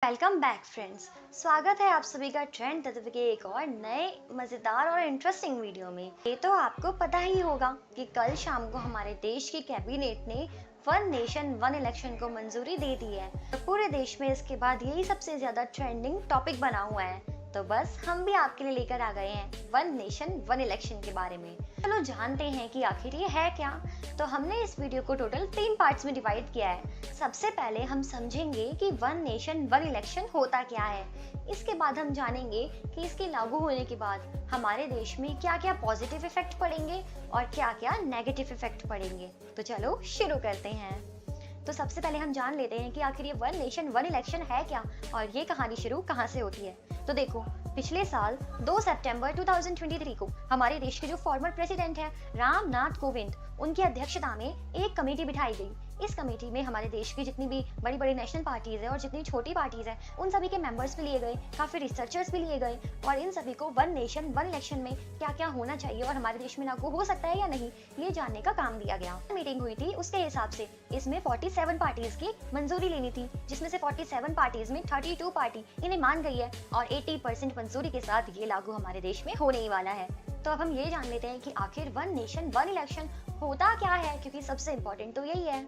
Welcome back friends. स्वागत है आप सभी का ट्रेंड तत्व के एक और नए मज़ेदार और इंटरेस्टिंग वीडियो में। ये तो आपको पता ही होगा कि कल शाम को हमारे देश की कैबिनेट ने वन नेशन वन इलेक्शन को मंजूरी दे दी है। तो पूरे देश में इसके बाद यही सबसे ज्यादा ट्रेंडिंग टॉपिक बना हुआ है। तो बस हम भी आपके लिए लेकर आ गए हैं वन नेशन वन इलेक्शन के बारे में। चलो जानते हैं कि आखिर ये है क्या। तो हमने इस वीडियो को टोटल 3 पार्ट्स में डिवाइड किया है। सबसे पहले हम समझेंगे कि वन नेशन वन इलेक्शन होता क्या है। इसके बाद हम जानेंगे कि इसके लागू होने के बाद हमारे देश में क्या क्या पॉजिटिव इफेक्ट पड़ेंगे और क्या क्या नेगेटिव इफेक्ट पड़ेंगे। तो चलो शुरू करते हैं। तो सबसे पहले हम जान लेते हैं कि आखिर ये वन नेशन वन इलेक्शन है क्या और ये कहानी शुरू कहाँ से होती है। तो देखो, पिछले साल 2 सितंबर 2023 को हमारे देश के जो फॉर्मर प्रेसिडेंट है रामनाथ कोविंद, उनकी अध्यक्षता में एक कमेटी बिठाई गई। इस कमेटी में हमारे देश की जितनी भी बड़ी बड़ी नेशनल पार्टीज है और जितनी छोटी पार्टीज है उन सभी के मेंबर्स भी लिए गए, काफी रिसर्चर्स भी लिए गए और इन सभी को वन नेशन वन इलेक्शन में क्या क्या होना चाहिए और हमारे देश में लागू हो सकता है या नहीं, ये जानने का काम दिया गया। मीटिंग हुई थी, उसके हिसाब से इसमें 47 पार्टीज की मंजूरी लेनी थी, जिसमें से 47 पार्टीज में 32 पार्टी इन्हें मान गई है और 80% मंजूरी के साथ ये लागू हमारे देश में होने ही वाला है। तो अब हम ये जान लेते हैं कि आखिर वन नेशन वन इलेक्शन होता क्या है, क्योंकि सबसे इम्पोर्टेंट तो यही है।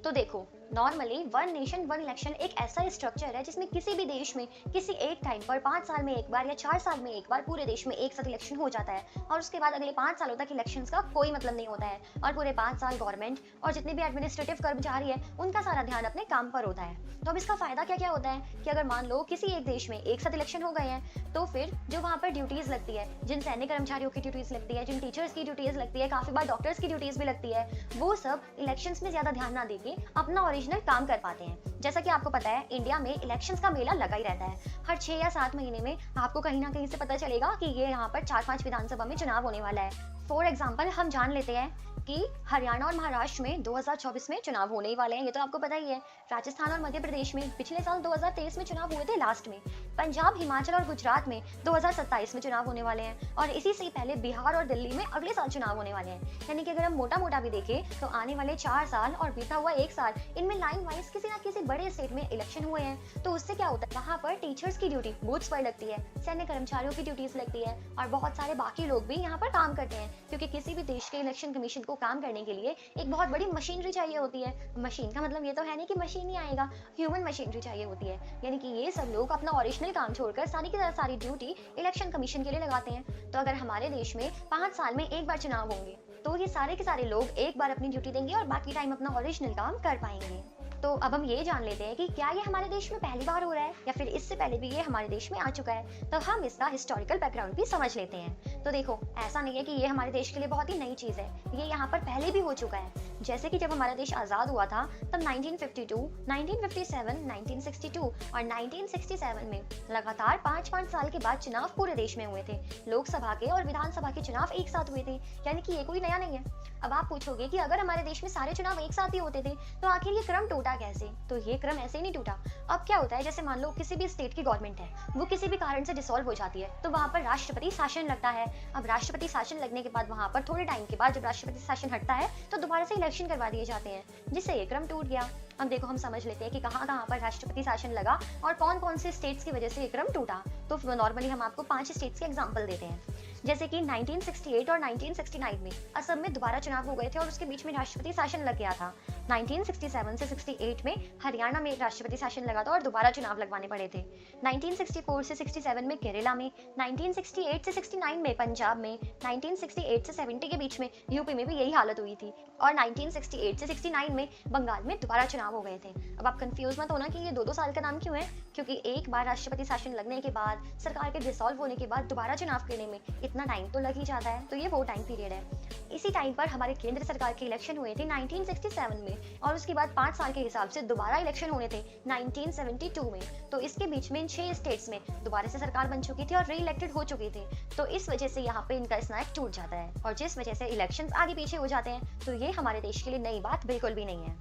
तो देखो, normally one nation one election एक ऐसा स्ट्रक्चर है जिसमें किसी भी देश में किसी एक टाइम पर 5 साल में एक बार या 4 साल में एक बार पूरे देश में एक साथ इलेक्शन हो जाता है और उसके बाद अगले 5 सालों तक इलेक्शंस का कोई मतलब नहीं होता है और पूरे 5 साल गवर्नमेंट और जितने भी एडमिनिस्ट्रेटिव कर्मचारी है उनका सारा ध्यान अपने काम पर होता है। तो अब इसका फायदा क्या क्या होता है कि अगर मान लो किसी एक देश में एक साथ इलेक्शन हो गए हैं तो फिर जो वहाँ पर ड्यूटीज लगती है, जिन सैन्य कर्मचारियों की ड्यूटीज लगती है, जिन टीचर्स की ड्यूटीज लगती है, काफी बार डॉक्टर्स की ड्यूटीज भी लगती है, वो सब इलेक्शंस में ज्यादा ध्यान ना देके अपना ओरिजिनल काम कर पाते हैं। जैसा कि आपको पता है, इंडिया में इलेक्शंस का मेला लगा ही रहता है। हर 6 या 7 महीने में आपको कहीं ना कहीं से पता चलेगा कि ये यहाँ पर 4-5 विधानसभा में चुनाव होने वाला है। फॉर एग्जाम्पल हम जान लेते हैं कि हरियाणा और महाराष्ट्र में 2024 में चुनाव होने ही वाले हैं, ये तो आपको पता ही है। राजस्थान और मध्य प्रदेश में पिछले साल 2023 में चुनाव हुए थे लास्ट में। पंजाब, हिमाचल और गुजरात में 2027 में चुनाव होने वाले हैं और इसी से पहले बिहार और दिल्ली में अगले साल चुनाव होने वाले हैं। यानी कि अगर हम मोटा मोटा भी देखें तो आने वाले 4 साल और बीता हुआ 1 साल इनमें लाइन वाइज किसी ना किसी बड़े स्टेट में इलेक्शन हुए हैं। तो उससे क्या होता है, वहाँ पर टीचर्स की ड्यूटी बूथ्स पर लगती है, सैन्य कर्मचारियों की ड्यूटीज लगती है और बहुत सारे बाकी लोग भी यहाँ पर काम करते हैं, क्योंकि किसी भी देश के इलेक्शन कमीशन को काम करने के लिए एक बहुत बड़ी मशीनरी चाहिए होती है। मशीन का मतलब ये तो है नहीं कि मशीन ही आएगा, ह्यूमन मशीनरी चाहिए होती है। यानी कि ये सब लोग अपना ओरिजिनल काम छोड़कर सारी की सारी ड्यूटी इलेक्शन कमीशन के लिए लगाते हैं। तो अगर हमारे देश में 5 साल में एक बार चुनाव होंगे तो ये सारे के सारे लोग एक बार अपनी ड्यूटी देंगे और बाकी टाइम अपना ओरिजिनल काम कर पाएंगे। तो अब हम ये जान लेते हैं कि क्या ये हमारे देश में पहली बार हो रहा है या फिर इससे पहले भी ये हमारे देश में आ चुका है। तो हम इसका हिस्टोरिकल बैकग्राउंड भी समझ लेते हैं। तो देखो, ऐसा नहीं है कि ये हमारे देश के लिए बहुत ही नई चीज है, ये यहाँ पर पहले भी हो चुका है। जैसे कि जब हमारा देश आजाद हुआ था तब 1952, 1957, 1962 और 1967 में लगातार 5-5 साल के बाद चुनाव पूरे देश में हुए थे। लोकसभा के और विधानसभा के चुनाव एक साथ हुए थे, यानी कि ये कोई नया नहीं है। अब आप पूछोगे कि अगर हमारे देश में सारे चुनाव एक साथ ही होते थे तो आखिर ये क्रम टूटा कैसे। तो ये क्रम ऐसे ही नहीं टूटा। अब क्या होता है, जैसे मान लो किसी भी स्टेट की गवर्नमेंट है, वो किसी भी कारण से डिसॉल्व हो जाती है तो वहाँ पर राष्ट्रपति शासन लगता है। अब राष्ट्रपति शासन लगने के बाद वहाँ पर थोड़े टाइम के बाद जब राष्ट्रपति शासन हटता है तो दोबारा से इलेक्शन करवा दिए जाते हैं, जिससे ये क्रम टूट गया। अब देखो, हम समझ लेते हैं कि कहाँ कहाँ पर राष्ट्रपति शासन लगा और कौन कौन से स्टेट्स की वजह से ये क्रम टूटा। तो नॉर्मली हम आपको 5 स्टेट्स के एग्जाम्पल देते हैं। जैसे कि 1968 और 1969 में असम में दोबारा चुनाव हो गए थे और उसके बीच में राष्ट्रपति शासन लग गया था। 1967 से 68 में हरियाणा में राष्ट्रपति शासन लगा था और दोबारा चुनाव लगवाने पड़े थे। 1964 से 67 में केरला में, 1968 से 69 में पंजाब में, 1968 से 70 के बीच में यूपी में भी यही हालत हुई थी और 1968 से 69 में बंगाल में दोबारा चुनाव हो गए थे। अब आप कंफ्यूज मत होना कि ये 2-2 साल का नाम क्यों है, क्योंकि एक बार राष्ट्रपति शासन लगने के बाद सरकार के डिसॉल्व होने के बाद दोबारा चुनाव करने में इतना टाइम तो लग ही जाता है। तो ये वो टाइम पीरियड है। इसी टाइम पर हमारे केंद्र सरकार के इलेक्शन हुए थे 1967 में और उसके बाद 5 साल के हिसाब से दोबारा इलेक्शन होने थे 1972 में। तो इसके बीच में इन 6 स्टेट्स में दोबारा से सरकार बन चुकी थी और री इलेक्टेड हो चुकी थी। तो इस वजह से यहाँ पे इनका स्नैक टूट जाता है और जिस वजह से इलेक्शंस आगे पीछे हो जाते हैं। तो ये हमारे देश के लिए नई बात बिल्कुल भी नहीं है।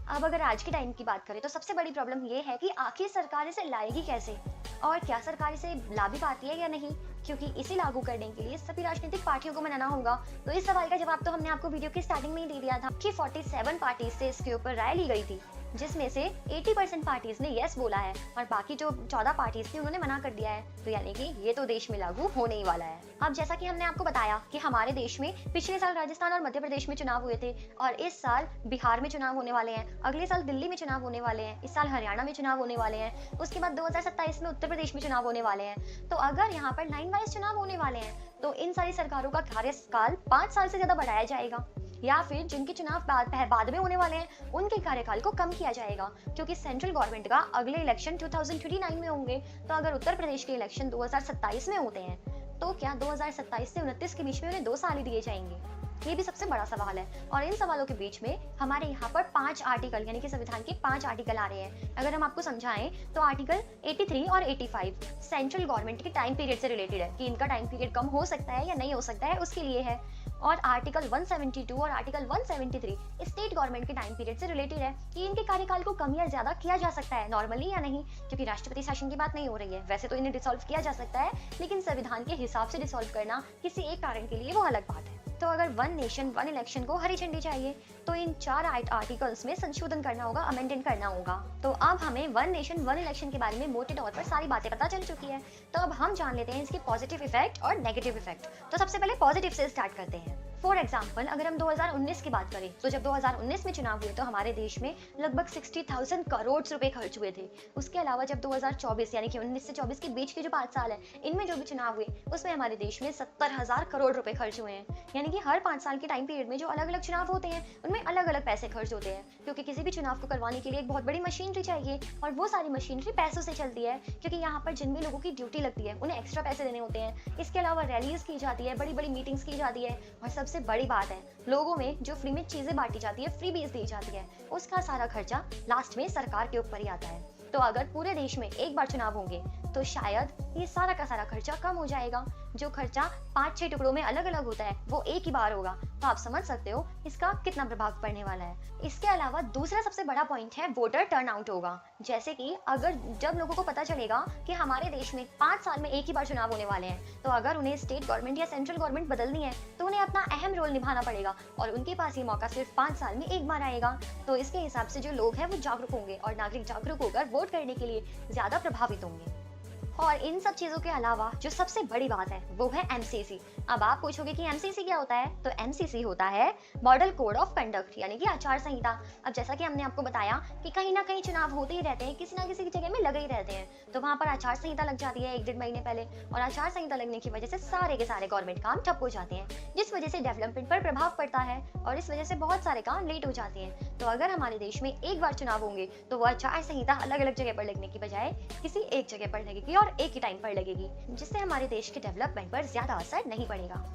अब अगर आज के टाइम की बात करें तो सबसे बड़ी प्रॉब्लम ये है कि आखिर सरकार इसे लाएगी कैसे और क्या सरकार इसे ला भी पाती है या नहीं, क्योंकि इसे लागू करने के लिए सभी राजनीतिक पार्टियों को मनाना होगा। तो इस सवाल का जवाब तो हमने आपको वीडियो की स्टार्टिंग में ही दे दिया था कि 47 पार्टी से इसके ऊपर राय ली गई थी जिसमें से 80% पार्टीज ने यस बोला है और बाकी जो 14 पार्टीज थी उन्होंने मना कर दिया है। तो यानी कि ये तो देश में लागू होने ही वाला है। अब जैसा कि हमने आपको बताया कि हमारे देश में पिछले साल राजस्थान और मध्य प्रदेश में चुनाव हुए थे और इस साल बिहार में चुनाव होने वाले हैं, अगले साल दिल्ली में चुनाव होने वाले हैं, इस साल हरियाणा में चुनाव होने वाले हैं, उसके बाद 2027 में उत्तर प्रदेश में चुनाव होने वाले हैं। तो अगर यहाँ पर लाइन वाइज चुनाव होने वाले हैं तो इन सारी सरकारों का कार्यकाल 5 साल से ज्यादा बढ़ाया जाएगा, या फिर जिनके चुनाव बाद में होने वाले हैं उनके कार्यकाल को कम किया जाएगा, क्योंकि सेंट्रल गवर्नमेंट का अगले इलेक्शन 2029 में होंगे। तो अगर उत्तर प्रदेश के इलेक्शन 2027 में होते हैं तो क्या 2027 से 29 के बीच में उन्हें 2 साल ही दिए जाएंगे? ये भी सबसे बड़ा सवाल है। और इन सवालों के बीच में हमारे यहाँ पर 5 आर्टिकल यानी कि संविधान के 5 आर्टिकल आ रहे हैं। अगर हम आपको समझाएं तो आर्टिकल 83 और 85 सेंट्रल गवर्नमेंट के टाइम पीरियड से रिलेटेड है कि इनका टाइम पीरियड कम हो सकता है या नहीं हो सकता है, उसके लिए है। और आर्टिकल 172 और आर्टिकल 173 स्टेट गवर्नमेंट के टाइम पीरियड से रिलेटेड है कि इनके कार्यकाल को कम या ज्यादा किया जा सकता है नॉर्मली या नहीं, क्योंकि राष्ट्रपति शासन की बात नहीं हो रही है। वैसे तो इन्हें डिसॉल्व किया जा सकता है, लेकिन संविधान के हिसाब से डिसॉल्व करना किसी एक कारण के लिए वो अलग बात है। तो अगर वन नेशन वन इलेक्शन को हरी झंडी चाहिए तो इन 4 आर्टिकल्स में संशोधन करना होगा, अमेंडमेंट करना होगा। तो अब हमें वन नेशन वन इलेक्शन के बारे में मोटे तौर पर सारी बातें पता चल चुकी है। तो अब हम जान लेते हैं इसके पॉजिटिव इफेक्ट और नेगेटिव इफेक्ट। तो सबसे पहले पॉजिटिव से स्टार्ट करते हैं। फॉर एग्जाम्पल अगर हम 2019 की बात करें तो जब 2019 में चुनाव हुए तो हमारे देश में लगभग 60,000 करोड़ रुपए खर्च हुए थे। उसके अलावा जब 2024 यानी कि 19 से 24 के बीच के जो 5 साल है इनमें जो भी चुनाव हुए उसमें हमारे देश में 70,000 करोड़ रुपए खर्च हुए हैं। यानी कि हर 5 साल के टाइम पीरियड में जो अलग अलग चुनाव होते हैं उनमें अलग अलग पैसे खर्च होते हैं, क्योंकि किसी भी चुनाव को करवाने के लिए एक बहुत बड़ी मशीनरी चाहिए और वो सारी मशीनरी पैसों से चलती है, क्योंकि यहाँ पर जिन भी लोगों की ड्यूटी लगती है उन्हें एक्स्ट्रा पैसे देने होते हैं। इसके अलावा रैलीज की जाती है, बड़ी बड़ी मीटिंग्स की जाती है और सबसे बड़ी बात है लोगों में जो फ्री में चीजें बांटी जाती है, फ्री बीज दी जाती है, उसका सारा खर्चा लास्ट में सरकार के ऊपर ही आता है। तो अगर पूरे देश में एक बार चुनाव होंगे तो शायद ये सारा का सारा खर्चा कम हो जाएगा। जो खर्चा 5-6 टुकड़ों में अलग अलग होता है वो एक ही बार होगा। तो आप समझ सकते हो इसका कितना प्रभाव पड़ने वाला है। इसके अलावा दूसरा सबसे बड़ा पॉइंट है वोटर टर्नआउट होगा। जैसे कि अगर जब लोगों को पता चलेगा कि हमारे देश में 5 साल में एक ही बार चुनाव होने वाले हैं, तो अगर उन्हें स्टेट गवर्नमेंट या सेंट्रल गवर्नमेंट बदलनी है तो उन्हें अपना अहम रोल निभाना पड़ेगा और उनके पास ये मौका सिर्फ 5 साल में एक बार आएगा। तो इसके हिसाब से जो लोग हैं वो जागरूक होंगे और नागरिक जागरूक होकर वोट करने के लिए ज्यादा प्रभावित होंगे। और इन सब चीजों के अलावा जो सबसे बड़ी बात है वो है एमसीसी। अब आप पूछोगे कि एमसीसी क्या होता है, तो एमसीसी होता है मॉडल कोड ऑफ कंडक्ट यानी कि आचार संहिता। अब जैसा कि हमने आपको बताया कि कहीं ना कहीं चुनाव होते ही रहते हैं, किसी ना किसी जगह में लगे ही रहते हैं, तो वहां पर आचार संहिता लग जाती है 1-1.5 महीने पहले, और आचार संहिता लगने की वजह से सारे के सारे गवर्नमेंट काम ठप हो जाते हैं, जिस वजह से डेवलपमेंट पर प्रभाव पड़ता है और इस वजह से बहुत सारे काम लेट हो जाते हैं। तो अगर हमारे देश में एक बार चुनाव होंगे तो वो आचार संहिता अलग अलग जगह पर लगने की बजाय किसी एक जगह पर लगेगी और एक ही टाइम पर लगेगी, जिससे हमारे देश के डेवलपमेंट पर ज्यादा असर नहीं पड़ेगा।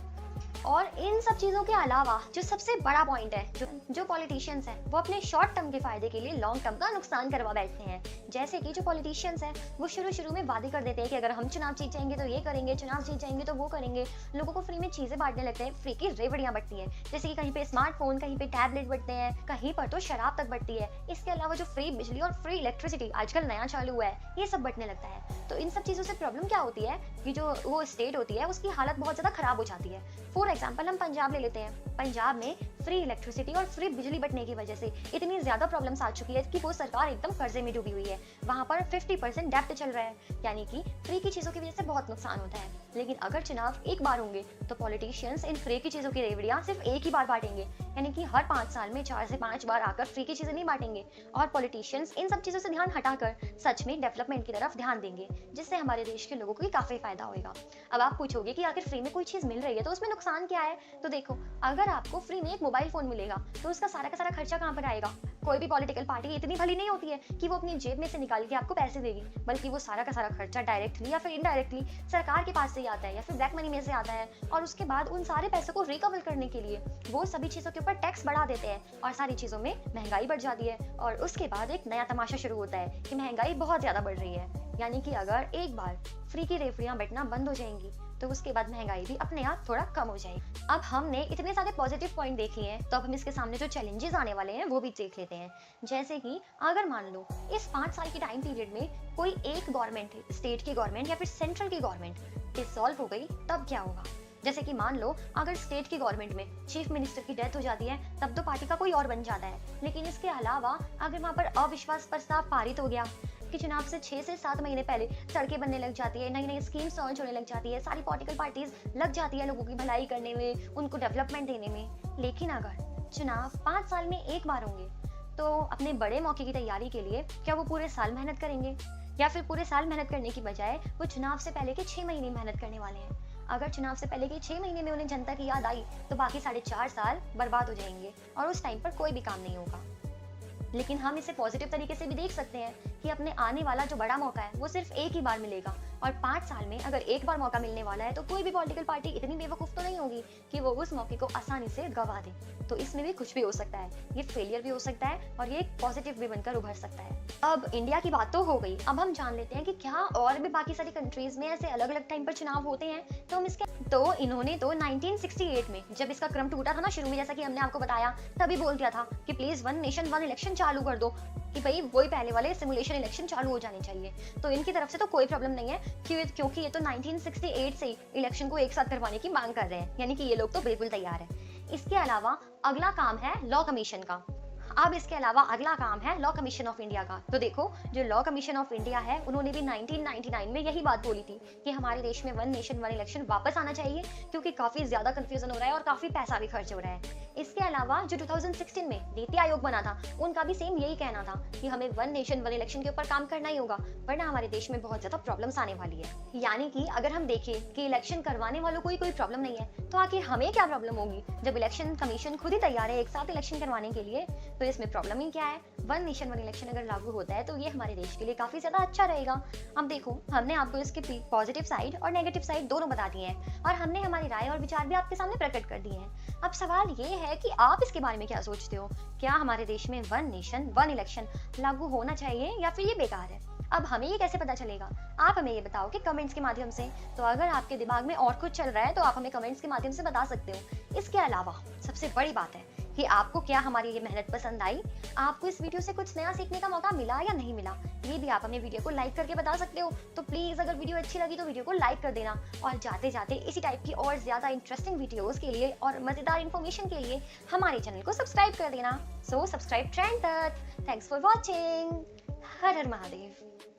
और इन सब चीजों के अलावा जो सबसे बड़ा पॉइंट है, जो पॉलिटिशियंस हैं वो अपने शॉर्ट टर्म के फायदे के लिए लॉन्ग टर्म का नुकसान करवा बैठते हैं। जैसे कि जो पॉलिटिशियंस हैं वो शुरू में वादे कर देते हैं कि अगर हम चुनाव जीत जाएंगे तो ये करेंगे, चुनाव जीत जाएंगे तो वो करेंगे, लोगों को फ्री में चीजें बांटने लगते हैं, फ्री की रेवड़ियां बढ़ती है, जैसे कि कहीं पे स्मार्टफोन, कहीं पे टैबलेट बढ़ते हैं, कहीं पर तो शराब तक बढ़ती है। इसके अलावा जो फ्री बिजली और फ्री इलेक्ट्रिसिटी आजकल नया चालू हुआ है ये सब बढ़ने लगता है। तो इन सब चीजों से प्रॉब्लम क्या होती है कि जो वो स्टेट होती है उसकी हालत बहुत ज्यादा खराब हो जाती है। फॉर एग्जाम्पल हम पंजाब ले लेते हैं। पंजाब में फ्री इलेक्ट्रिसिटी और फ्री बिजली बंटने की वजह से इतनी ज्यादा प्रॉब्लम्स आ चुकी है कि वो सरकार एकदम कर्जे में डूबी हुई है। वहां पर 50% डेब्ट चल रहा है, यानी कि फ्री की चीजों की वजह से बहुत नुकसान होता है। लेकिन अगर चुनाव एक बार होंगे तो पॉलिटिशियंस इन फ्री की चीजों की रेवड़ियां सिर्फ एक ही बार बांटेंगे, यानी कि हर 5 साल में 4 से 5 बार आकर फ्री की चीजें नहीं बांटेंगे। और पॉलिटिशियंस इन सब चीजों से ध्यान हटाकर सच में डेवलपमेंट की तरफ ध्यान देंगे, जिससे हमारे देश के लोगों को काफी फायदा होगा। अब आप पूछोगे कि आखिर फ्री में कोई चीज मिल रही है तो उसमें नुकसान क्या है। तो देखो, अगर आपको फ्री में एक मोबाइल फोन मिलेगा तो उसका सारा का सारा खर्चा कहाँ पर आएगा। कोई भी पॉलिटिकल पार्टी इतनी भली नहीं होती है कि वो अपनी जेब में से निकाल के आपको पैसे देगी, बल्कि वो सारा का सारा खर्चा डायरेक्टली या फिर इनडायरेक्टली सरकार के पास से ही आता है या फिर ब्लैक मनी में से आता है। और उसके बाद उन सारे पैसों को रिकवर करने के लिए वो सभी चीजों के ऊपर टैक्स बढ़ा देते हैं और सारी चीजों में महंगाई बढ़ जाती है। और उसके बाद एक नया तमाशा शुरू होता है कि महंगाई बहुत ज्यादा बढ़ रही है, यानी कि अगर एक बार फ्री की रेवड़ियां बंटना बंद हो जाएंगी तो उसके बाद महंगाई भी अपने आप थोड़ा कम हो जाएगी। अब हमने इतने सारे पॉजिटिव पॉइंट देख लिए हैं, तो अब हम इसके सामने जो चैलेंजेस आने वाले हैं वो भी देख लेते हैं। जैसे कि अगर मान लो इस 5 साल के टाइम पीरियड में कोई एक गवर्नमेंट, स्टेट की गवर्नमेंट या फिर सेंट्रल की गवर्नमेंट डिसॉल्व हो गई, तब क्या होगा। जैसे कि मान लो अगर स्टेट की गवर्नमेंट में चीफ मिनिस्टर की डेथ हो जाती है तब तो पार्टी का कोई और बन जाता है, लेकिन इसके अलावा अगर वहाँ पर अविश्वास प्रस्ताव पारित हो गया कि चुनाव से 6 से 7 महीने पहले सड़कें बनने लग जाती है, नई नई स्कीम्स लॉन्च होने लग जाती है, सारी पॉलिटिकल पार्टीज लग जाती है लोगों की भलाई करने में, उनको डेवलपमेंट देने में। लेकिन अगर चुनाव 5 साल में एक बार होंगे तो अपने बड़े मौके की तैयारी के लिए क्या वो पूरे साल मेहनत करेंगे, या फिर पूरे साल मेहनत करने की बजाय वो चुनाव से पहले के 6 महीने मेहनत करने वाले हैं। अगर चुनाव से पहले के 6 महीने में उन्हें जनता की याद आई तो बाकी 4.5 साल बर्बाद हो जाएंगे और उस टाइम पर कोई भी काम नहीं होगा। लेकिन हम इसे पॉजिटिव तरीके से भी देख सकते हैं कि अपने आने वाला जो बड़ा मौका है वो सिर्फ एक ही बार मिलेगा, और 5 साल में अगर एक बार मौका मिलने वाला है तो कोई भी पॉलिटिकल पार्टी इतनी बेवकूफ तो नहीं होगी कि वो उस मौके को आसानी से गवा दे। तो इसमें भी कुछ भी हो सकता है, ये फेलियर भी हो सकता है और ये एक पॉजिटिव भी बनकर उभर सकता है। अब इंडिया की बात तो हो गई, अब हम जान लेते हैं कि क्या और भी बाकी सारी कंट्रीज में ऐसे अलग अलग टाइम पर चुनाव होते हैं। तो हम इसके इन्होंने तो 1968 में जब इसका क्रम टूटा था ना शुरू में, जैसा कि हमने आपको बताया, तभी बोल दिया था कि please one nation one election चालू कर दो, कि भाई वही पहले वाले सिमुलेशन इलेक्शन चालू हो जाने चाहिए। तो इनकी तरफ से तो कोई प्रॉब्लम नहीं है क्योंकि ये तो 1968 से ही इलेक्शन को एक साथ करवाने की मांग कर रहे हैं, यानी कि ये लोग तो बिल्कुल तैयार है। इसके अलावा अगला काम है लॉ कमीशन का। अब इसके अलावा अगला काम है लॉ कमीशन ऑफ इंडिया का। तो देखो, जो लॉ कमीशन ऑफ इंडिया है उन्होंने भी 1999 में यही बात बोली थी कि हमारे देश में वन नेशन वन इलेक्शन वापस आना चाहिए, क्योंकि काफी ज्यादा कंफ्यूजन हो रहा है और काफी पैसा भी खर्च हो रहा है। इसके अलावा जो 2016 में नीति आयोग बना था उनका भी सेम यही कहना था कि हमें वन नेशन वन इलेक्शन के ऊपर काम करना ही होगा, वरना हमारे देश में बहुत ज्यादा प्रॉब्लम्स आने वाली है। यानी कि अगर हम देखें कि इलेक्शन करवाने वालों को कोई प्रॉब्लम नहीं है तो आखिर हमें क्या प्रॉब्लम होगी जब इलेक्शन कमीशन खुद ही तैयार है एक साथ इलेक्शन करवाने के लिए। तो इसमें प्रॉब्लम ही क्या है? वन नेशन वन इलेक्शन अगर लागू होता है तो ये हमारे देश के लिए काफी ज्यादा अच्छा रहेगा। अब देखो, हमने आपको इसके पॉजिटिव साइड और नेगेटिव साइड दोनों बता दिए हैं और हमने हमारी राय और विचार भी आपके सामने प्रकट कर दिए हैं। अब सवाल ये है कि आप इसके बारे में क्या सोचते हो? क्या हमारे देश में वन नेशन वन इलेक्शन लागू होना चाहिए या फिर ये बेकार है? अब हमें ये कैसे पता चलेगा? आप हमें ये बताओ कि कमेंट्स के माध्यम से। तो अगर आपके दिमाग में और कुछ चल रहा है तो आप हमें कमेंट्स के माध्यम से बता सकते हो। इसके अलावा सबसे बड़ी बात है कि आपको क्या हमारी ये मेहनत पसंद आई, आपको इस वीडियो से कुछ नया सीखने का मौका मिला या नहीं मिला, ये भी आप हमें वीडियो को लाइक करके बता सकते हो। तो प्लीज अगर वीडियो अच्छी लगी तो वीडियो को लाइक कर देना, और जाते जाते इसी टाइप की और ज्यादा इंटरेस्टिंग वीडियोस के लिए और मजेदार इन्फॉर्मेशन के लिए हमारे चैनल को सब्सक्राइब कर देना। सो सब्सक्राइब ट्रेंड तक। Thanks for watching. Her her Mahadev.